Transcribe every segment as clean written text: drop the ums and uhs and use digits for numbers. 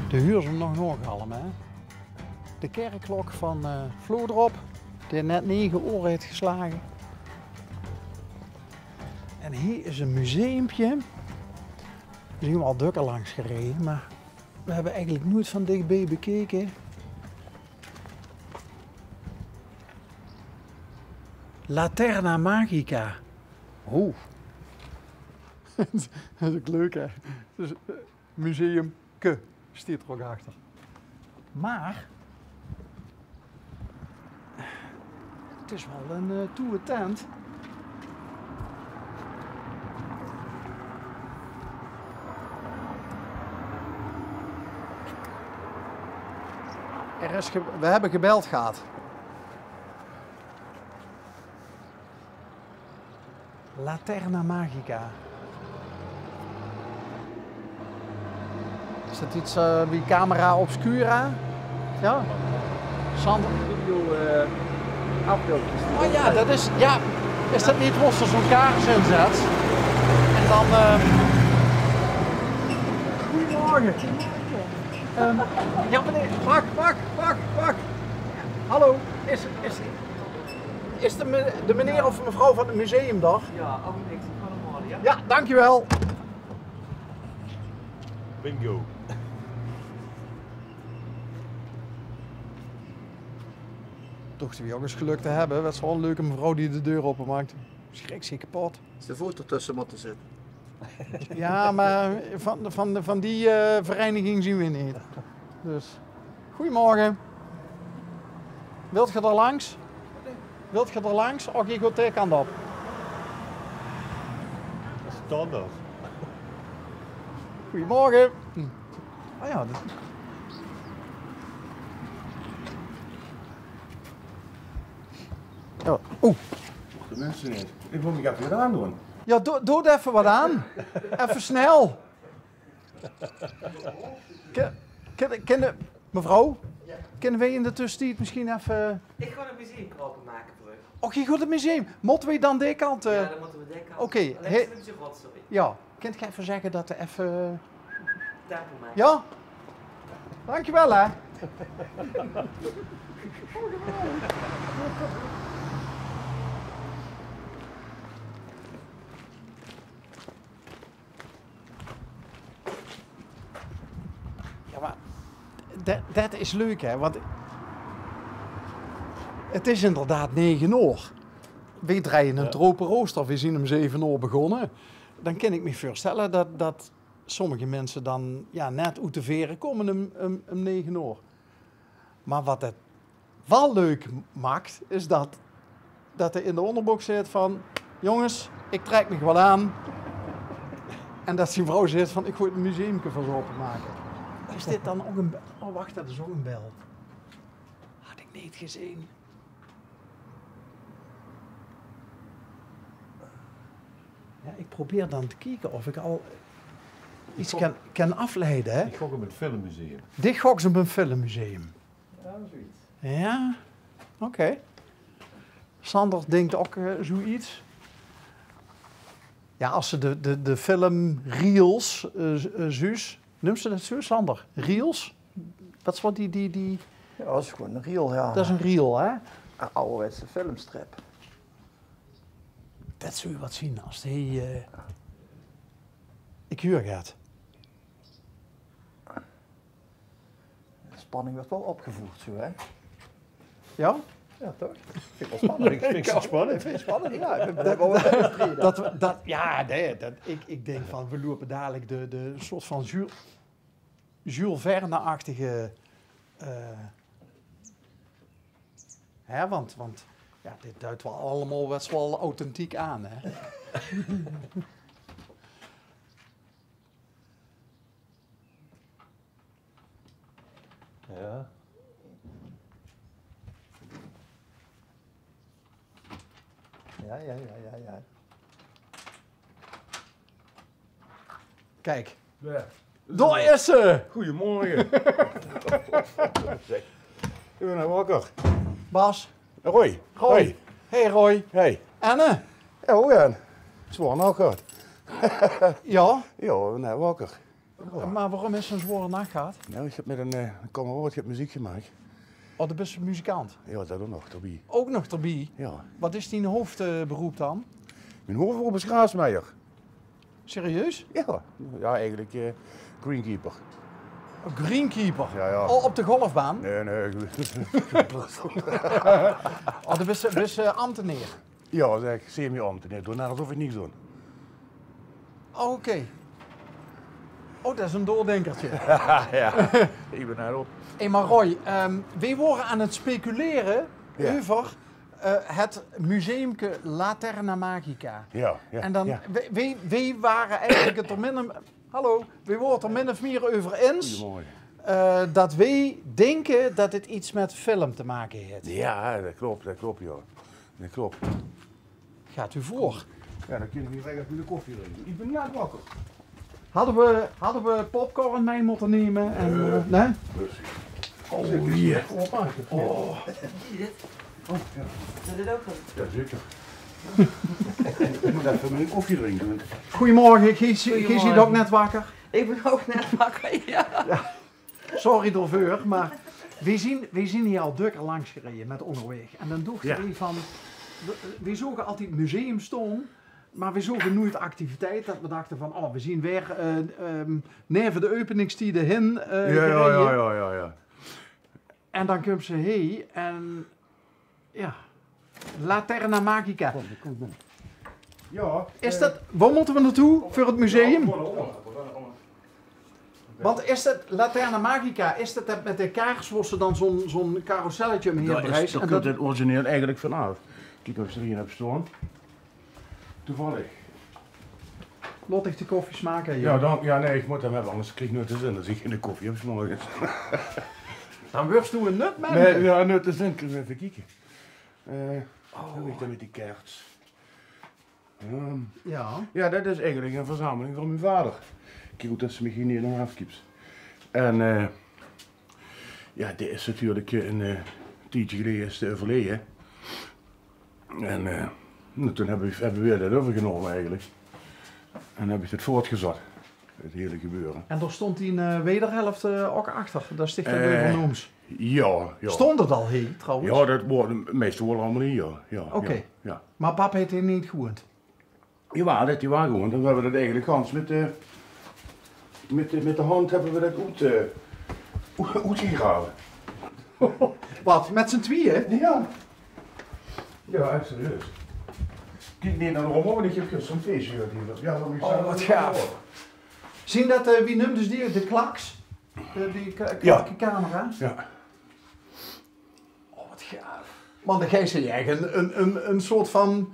De huur is hem nog nogalm, hè. De kerkklok van Flo erop, die net 9 oren heeft geslagen. En hier is een museumpje. We zijn al dukker langs gereden, maar we hebben eigenlijk nooit van dichtbij bekeken. Laterna Magica. Oeh. Dat is ook leuk, hè? Dus, museum Ke staat er ook achter. Maar het is wel een toue tent. We hebben gebeld gehad. Laterna Magica. Is dat iets wie camera obscura? Ja? Sander? Afbeeldjes. Oh ja, dat is. Ja. Is dat niet als er zo'n kaars in zet? En dan. Goedemorgen. Ja, meneer. Wacht. Hallo. Is de meneer of mevrouw van het museum daar? Ja, ik zie van hem halen, ja? Ja, dankjewel. Bingo. Toch weer ook eens geluk te hebben. Dat is wel een leuke mevrouw die de deur openmaakt. Schrik zich kapot. Is de voet ertussen moeten zitten? Ja, maar van die vereniging zien we niet. Dus, goedemorgen. Wilt je er langs? Wilt je er langs? Och, je gaat de kant op. Dat is standaard. Goedemorgen. Oh ja, Oh, oeh. De mensen niet. Ik wil me even aan doen. Ja, doe er even wat aan. Even snel. Mevrouw, kunnen wij in de tussentijd misschien even... Ik ga een museum openmaken voor u. Och, je gaat het museum. Moeten we dan die kant... Ja, dan moeten we denken. Oké, Sorry. ja. Kunt je even zeggen dat er even... Tafel maken. Ja? Dankjewel, hè. Ja, maar dat is leuk, hè, want het is inderdaad 9 uur. We draaien een tropenrooster, we zien hem 7 uur begonnen. Dan kan ik me voorstellen dat sommige mensen dan ja, net uit de veren komen om 9 uur. Maar wat het wel leuk maakt, is dat er in de onderbroek zit van... Jongens, ik trek me gewoon aan. En dat die vrouw zegt van, ik ga het museumke van zo openmaken. Is dit dan ook een bel? Oh, wacht, dat is ook een bel. Had ik niet gezien. Ja, ik probeer dan te kijken of ik al iets kan afleiden. Hè? Ik gok op het filmmuseum. Dit goks op een filmmuseum. Ja, zoiets. Ja, oké. Sander denkt ook zoiets. Ja, als ze de film Reels, Zuus, noemt ze dat zo, Sander? Reels? Dat is wat die... Ja, dat is gewoon een reel, ja. Dat is een reel, hè? Een ouderwetse filmstrip. Dat zul je wat zien als hij... ik huur gaat. De spanning werd wel opgevoerd, zo, hè? Ja? Ja, toch? Vind ik wel spannend. Ik vind het spannend. Vind je spannend? Ja, ik denk van, we lopen dadelijk de soort van Jules Verne-achtige... hè, want ja, dit duidt wel allemaal best wel authentiek aan, hè? Ja. Ja. Kijk, Ja. daar is ze! Goedemorgen. Ik ben nou wakker. Bas. Roy. Roy. Hey Roy. Hey. Anne. Ja, hoe gaan? Zwaar nou gehad. Ja? Ja, we zijn nou wakker. Maar waarom is het een zware nacht gehad? Nou, ik heb met een kameraad muziek gemaakt. Oh, de best muzikant. Ja, dat ook nog, erbij. Ook nog erbij. Ja. Wat is die hoofdberoep dan? Mijn hoofdberoep is graasmeijer. Serieus? Ja, eigenlijk greenkeeper. Een greenkeeper? Ja. Oh, op de golfbaan? Nee. Oh, dat is ambtenaar. Ja, zeg ik, semi-ambtenaar. Doe net alsof ik niks doe. Oh, oké. Oh, dat is een doordenkertje. Ja, ik ben daarop. Hé, maar Roy, wij worden aan het speculeren Ja. over het museumke Laterna Magica. Ja. En dan, Ja. wij waren eigenlijk het er min... Hallo, wij worden het er min of meer over eens Goedemorgen. dat wij denken dat het iets met film te maken heeft. Ja, dat klopt, ja. Dat klopt. Gaat u voor. Ja, dan kun je niet weg even de koffie drinken. Ik ben net wakker. Hadden we popcorn mee moeten nemen? En, nee? Oh, hier. Oh. Ja. Is dit ook goed? Ja, zeker. Ik moet even mijn koffie drinken. Goedemorgen, Gies je Goedemorgen. ook net wakker? Ik ben ook net wakker, ja. Sorry Dorveur, maar we zien hier al dukker langs gereden met onderweg. En dan dacht Ja. ik van, we zoeken altijd museumstoom, maar we zoeken nooit activiteit. Dat we dachten van, oh, we zien weer neven de openingstijden hin gereden. Ja. En dan komt ze heen en ja, Laterna Magica. Ja. Is dat, waar moeten we naartoe voor het museum? Want is dat Laterna Magica, is dat met de kaars waar ze dan zo'n carouselletje omheen Daar reizen? komt het origineel eigenlijk vanaf. Kijk of ik er hier heb staan. Toevallig. Laat ik de koffie smaken. Nee, ik moet hem hebben, anders krijg ik nooit de zin als ik in de koffie heb 's morgens. Dan wurst u een nut met Nee, ja, nooit de zin, kunnen we even kijken. Hoe is dat met die kaarts? Ja. Ja, dat is eigenlijk een verzameling van mijn vader. Kijk hoe dat ze me hier neer nog afkiept. En ja, dit is natuurlijk een tijdje geleden is het overleden. En nou, toen hebben we weer dat overgenomen eigenlijk. En heb ik het voortgezet, het hele gebeuren. En daar stond die wederhelft ook achter. Dat sticht dat weer van Ooms. Ja. Stond het al heen trouwens? Ja, dat wordt meestal wel allemaal niet, ja. Oké. Ja. Maar pap heeft hij niet gewoond. Ja, dat die waren gewoon. Dan hebben we dat eigenlijk gans met de hand hebben we dat uitgegraven. Wat, met z'n tweeën? Ja. Ja, echt serieus. Kijk niet naar de rommel, want ik heb zo'n feestje gehad hier. Ja, dat Oh, wat gaaf. Zien dat, wie noemt dus die, de klaks? Ja. Camera? Ja. Oh, wat gaaf. Man, dan geef je echt een soort van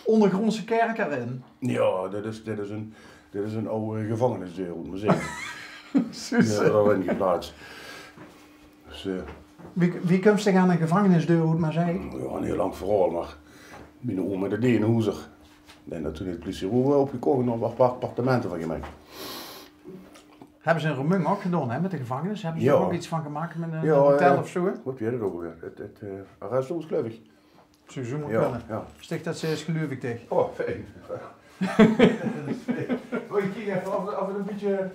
ondergrondse kerk erin. Ja, dit is een oude gevangenisdeur, moet ik maar zeggen. Ja, daarin geplaatst. Dus, Wie komt zich aan een gevangenisdeur, hoe het maar zei? ja, een heel lang verhaal, maar mijn oom de Denenhoezer. En dat toen het politie opgekocht en nog appartementen van gemaakt. Hebben ze een remung ook gedaan hè, met de gevangenis? Hebben ze Ja. er ook iets van gemaakt met een hotel of zo? Hè? Wat weet je dat ook weer? Het arresthuis, geloof ik. Zo moet Ja, kunnen. ja. Sticht dat ze geloof ik tegen. Oh, fijn. Wil je kijken even of het een beetje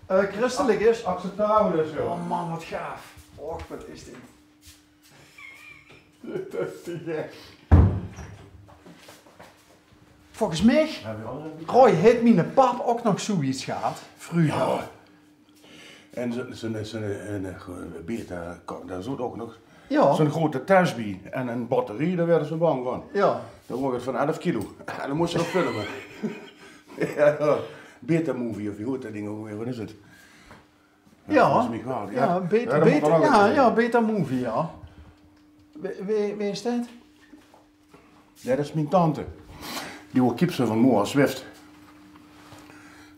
Christelijk is. acceptabel is, joh. Oh man, wat gaaf. Och, wat is dit? Volgens mij, Roy, heeft mijn pap ook nog zoiets gehad. Vroeger. Ja. En zo'n beta, daar zat ook nog Ja. zo'n grote thuisbie en een batterie, daar werden ze bang van. Ja. Dan wordt het van 11 kilo. En dan moest je nog filmen. Ja, beta-movie of je hoort dat ding ook weer, wat is het? Ja. Dat is niet kwalijk. Ja, dat moet wel beta, langer ja, zijn. ja, beta movie, ja. Wie is dat? Ja, dat is mijn tante. Die wordt kipsen van Moa Swift.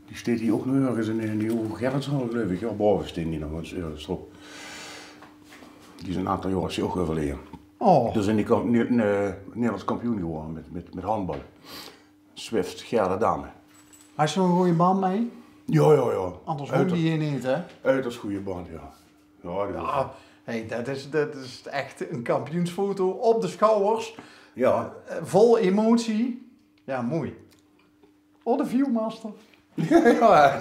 Die staat hier ook nog ergens in die Hoge Gerritsal, geloof ik. Ja, boven staat die nog eens erop. Die is een aantal jaar is die ook overleden. Oh, Dus in die Nederlands kampioen geworden met handbal. Swift, Gerda Dame. hij is zo'n goede band mee. Ja. Anders woont hij hier niet, hè? Uiterst goede band, ja. Ja, die Ah, hey, dat is echt een kampioensfoto op de schouders. ja. Vol emotie. Ja, mooi. Oh, de Viewmaster. Ja.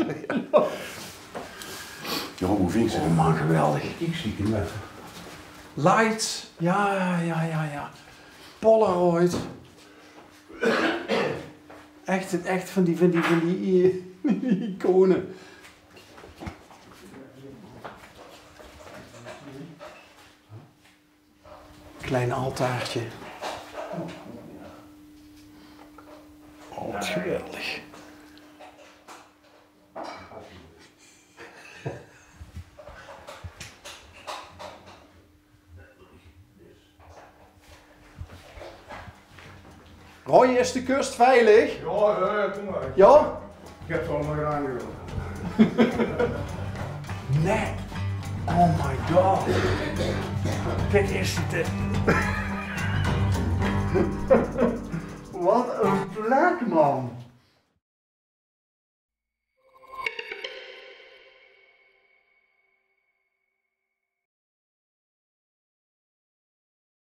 Ja, hoe vind je Oh het? man, geweldig. Ik zie het net. Lights, ja. Polaroid. Echt van die iconen. Klein altaartje. Oh, wat geweldig. Roy, is de kust veilig? Ja, kom maar. Ja? Ik heb het allemaal gedaan. Nee. Oh my god. Dit is het. Wat een plek, man.